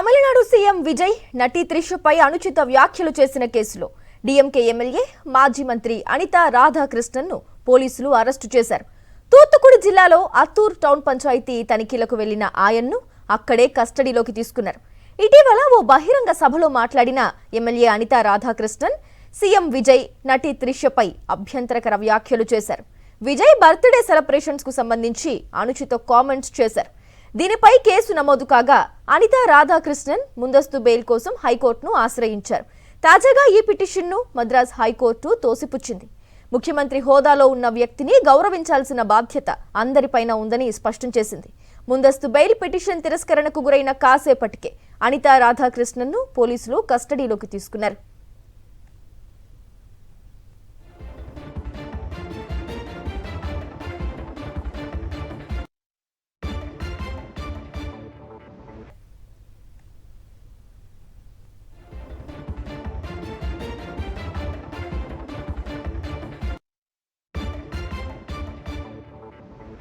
Tamil Nadu CM Vijay నటి త్రిషపై అనుచిత వ్యాఖ్యలు చేసిన కేసులో డీఎంకే ఎమ్మెల్యే మాజీ మంత్రి అనితా రాధాకృష్ణన్ను పోలీసులు అరెస్టు చేశారు. తూత్తుకుడి జిల్లాలో అత్తూర్ టౌన్ పంచాయతీ తనిఖీలకు వెళ్లిన ఆయన్ను అక్కడే కస్టడీలోకి తీసుకున్నారు. ఇటీవల ఓ బహిరంగ సభలో మాట్లాడిన ఎమ్మెల్యే అనితా రాధాకృష్ణన్ సీఎం విజయ్ నటి త్రిషపై అభ్యంతరకర వ్యాఖ్యలు చేశారు. విజయ్ బర్త్డే సెలబ్రేషన్స్ కు సంబంధించి అనుచిత కామెంట్స్ చేశారు. దీనిపై కేసు నమోదు కాగా అనితా రాధాకృష్ణన్ ముందస్తు బెయిల్ కోసం హైకోర్టును ఆశ్రయించారు. తాజాగా ఈ పిటిషన్ను మద్రాస్ హైకోర్టు తోసిపుచ్చింది. ముఖ్యమంత్రి హోదాలో ఉన్న వ్యక్తిని గౌరవించాల్సిన బాధ్యత అందరిపైన ఉందని స్పష్టం చేసింది. ముందస్తు బెయిల్ పిటిషన్ తిరస్కరణకు గురైన కాసేపటికే అనితా రాధాకృష్ణన్ను పోలీసులు కస్టడీలోకి తీసుకున్నారు.